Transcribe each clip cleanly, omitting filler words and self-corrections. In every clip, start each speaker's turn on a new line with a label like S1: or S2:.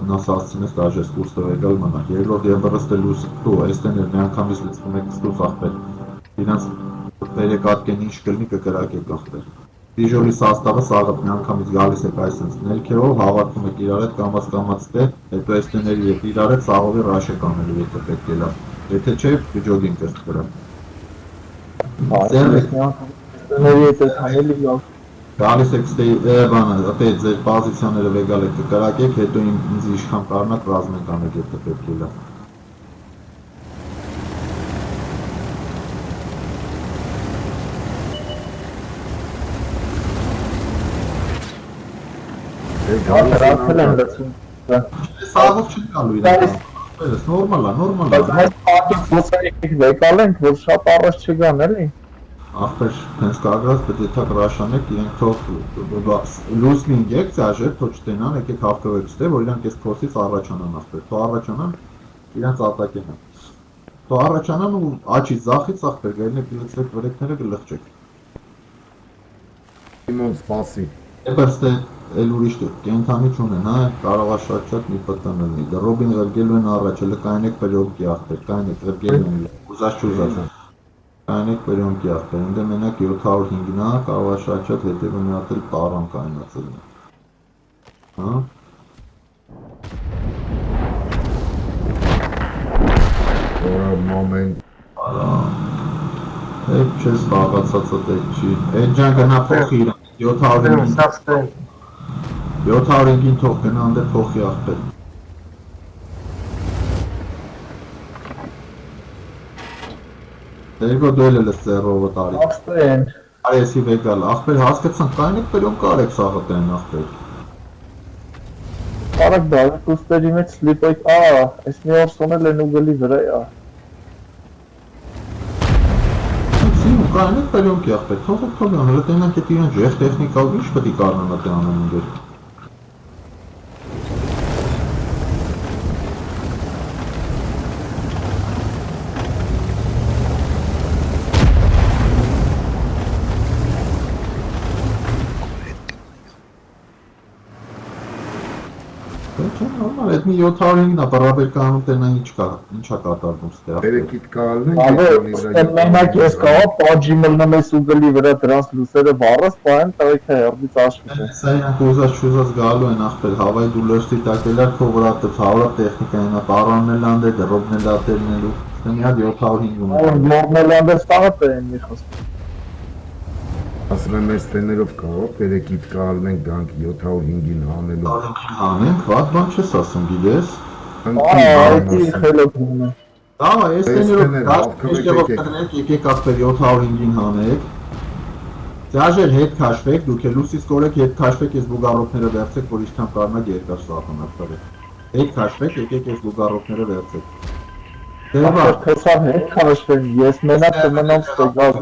S1: Нас ասցինես даже с курса եկալ մնաք, երկրորդ եբրստելուս դու, այստեն էր մի անգամից լծվում եք ստուց աղբեր, իրանց բերեք ատկեն ինչ կլնի կկրակ եք աղբեր, դիժոլի սաստավը սաղըտ մի անգամից գալիս եք այսենց ներքևով, հավատվում եք իրար հետ կամաց դե, հետո այստեների հետ իրար հետ սաղովի ռաշ եք անելու, եթե պետք է լավ, եթե չէ, բջոգին կստ կրամ
S2: այստեների հետ եք հանելի լավ
S1: Գալիս եք բանը, ապետ ձեր պազիցիաները վեգալ եք կկրակեք, հետո ինձ իշխան կարնակ ռազմենք անեք, եթե պետք է լավ։
S2: Հրացել են լծում։
S1: Սաղով չի գալու իրան, նորմալ է։
S2: Բայց մեզ պակից ոսայիք վեկալ ենք, որ շատ առաջ չգան էլի։
S1: Ախպեր հենց կագրած պետք է թակ ռաշանեք, իրենք թող լուսնինգ եք, ծաժեր, թող չտենան, եկեք հավկվեք ստե, որ իրանք այս փոսից առաջանան ախպեր, թող առաջանան, իրանց ատակեն են։ Թող առաջանան ու աչից զախից ախպեր, գայլնեք լծվեք վրեքները գլխջեք։
S3: Իմոն սպասի։
S1: Էպեր ստե էլ ուրիշ կենթանի չունեն, հա, կարողա շատ մի պտան լինի, դրոբին ղրգելու են առաջ, հլը կայնեք պրյոմքի ախպեր, կայնեք ղրգելու են, ուզած չուզած են։ Կայնեք պրյոմքի ախպեր, ինդ մենակ 705-ն է, կարողա շատ հետևը մի հատ էլ տարան կայնացել է։ Հա։
S3: Որը մոմենտ։
S1: Էդ չես բաղացածը տեք չի, էդ ճան գնա փոխի իրան, 705-ին թող գնա անդե փոխի ախպեր։ Երկո դոյլ էլ ես ծերովը տարի։
S2: Ախպեն։
S1: Այսի վեգալ, ախպեր հասկացան, կայնեք պերոն կարեք սաղըտ են ախպեր։
S2: Կարակ դարեք ուստերի մեջ սլիպեք, այս մի օր սոնել են ուգելի վրա է։
S1: Սիմու, կայնեք պերոնքի ախպեր, թողեք թողան, հլը տենանք էտ իրան ժեղ տեխնիկալ վիշ պտի կարնանա տե անեն ինգեր։ Այդ մի 705-ն է, պարաբեր կանում տենա ինչա կատարվում ստեղ։
S3: Բերեկիտ կալն
S2: են, մենակ ես կաղա, պաջի մլնեմ ես ուգելի վրա դրանց լուսերը վարս, պայեն տղեք է հերդից աշվիտ է։
S1: Սա իրանք ուզած չուզած գալու են ախպեր, հավայ դու լոշտի տակելար քովրատը, հավրա տեխնիկա ենա, պարանն էլ անդե, դրոբն էլ ատելնելու, մի հատ 705-ում է։
S2: Նորմել անդես տաղատ է են մի խոսք։
S3: Ասում եմ ես տեներով կաղով, բերեկիտ կալն ենք գանք 705-ին հանելու։
S1: Հանենք, վատ բան չես ասում, գիդես։
S2: Այդի խելոքնում է։
S1: Դավա, ես տեներով եկեք ախպեր 705-ին հանեք։ Ձաժեր հետ քաշվեք, դուք էլ լուսից կորեք, հետ քաշվեք, ես բուգարոքները վերցեք, որ իշքան կարնակ երկար սաղան ախպերեք։ Հետ քաշվեք, եկեք ես բուգարոքները վերցեք։ Դեվա,
S2: Քեսան հետ քաշվեն, ես մենակ կմնամ ստեգավ։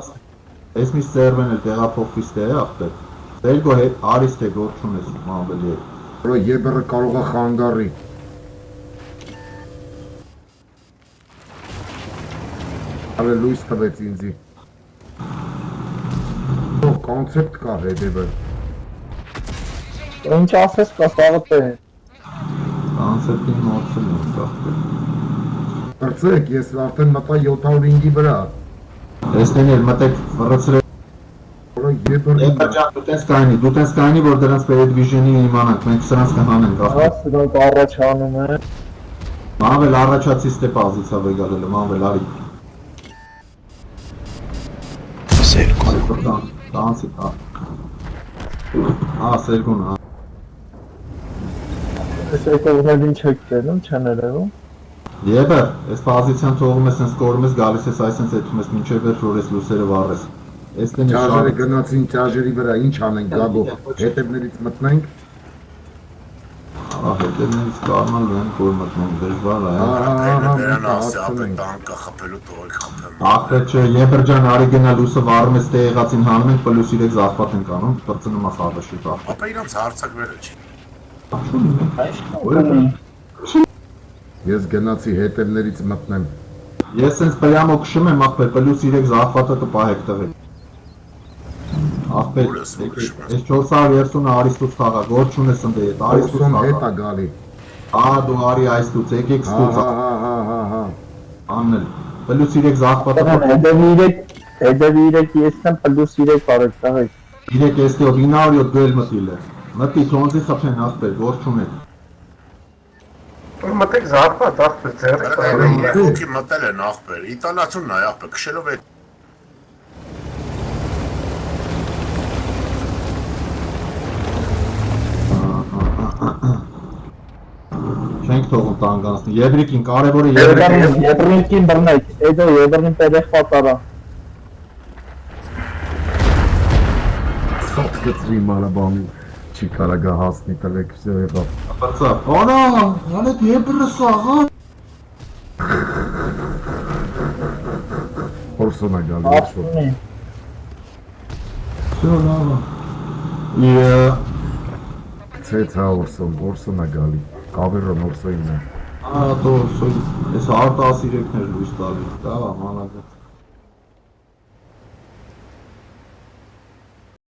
S1: Ես մի սերվեն էլ տեղափոխվի ստե է ախպեր։ Դերգո հետ արիս թե գոր չունես մամվելի է։
S3: Որը եբրը կարող է խանգարի։ Հալը լույս տվեց ինձի։ Կոնցեպտ կա հետևը։
S2: Ինչ ասես կասաղըտ է։
S1: Կոնցեպտին մորցել ենք ախպեր։
S3: Պրծեք, ես արդեն մտա 705-ի վրա։
S1: Եստեներ մտեք վրացրել։
S3: Որը եբրը
S1: Դու տես կայնի, որ դրանց պերեդվիժենի իմանանք, մենք սրանց կհանենք ախպեր։
S2: Սրանք առաջանում է։
S1: Մանվել առաջացի ստե պազիցա վեգալելը, մանվել արի։ Սերգուն։ Տանցի տա։ Սերգուն,
S2: Ես եկողնել ինչ եք տենում, չեն երևում։
S1: Եբը, ես պազիցյան թողում ես, ես կորում ես, գալիս ես այսենց էթում ես, մինչև վերջ, որ ես լուսերը վարես։
S3: Ճաժերը գնացին ճաժերի վրա, ինչ անենք գագո, հետևներից մտնենք։
S1: Հետևներից կարնալ ենք, որ մտնենք դժվար Ախպեր չէ, եբր ջան արի գնա լուսը վարում ես տե եղացին հանում ենք, պլյուս իրեք զաղվատ ենք անում, պրծնում ախ աղվշիտ ախպեր։
S4: Ապա իրանց հարցակվերը չի։
S3: Ես գնացի հետևներից մտնեմ։
S1: Ես սենց պրյամո կշում եմ ախպեր, պլյուս իրեք զաղվատը կպահեք տղեք։ Ախպեր, ես 430 արիստուց խաղա, գոր չունես ընդե ետ, արիստուց խաղա։
S3: Հետա գալի։
S1: դու արի այս դուց, եկեք ստուց,
S3: Հա։
S1: աննել, պլյուս 3 զաղպատը,
S2: Հետևի 3 ես եմ, պլյուս 3 արեք, տղեկ։
S1: 3 եստիով 907 գոյել մտիլ է, մտի թոնձի խպեն աղբեր, որ չունեք,
S4: Մտեք զարպատ աղբեր ձեռք
S5: Հոգի մտել են աղբեր, իտալացունն է աղբեր, քշելով է
S1: չենք թողում տանգանցնի, եբրիկին, կարևորը
S2: Եբրինքին բռնեք, հետո եբրին տերեղ պատարա։
S3: Սոպկեցրի մանաբանի չի կարագա հասնի տլեք վսյո եղավ
S1: բրծավ, անա, անետ եբրը սաղա,
S3: Որսոն է գալի որսոն
S2: Աշունի։
S1: սյո լավա,
S3: Ցեց հա որսոն է գալի Կավերոն որսոյին է
S1: տո, ես արտասիրեքներ լույս տալի, դա մանագտ,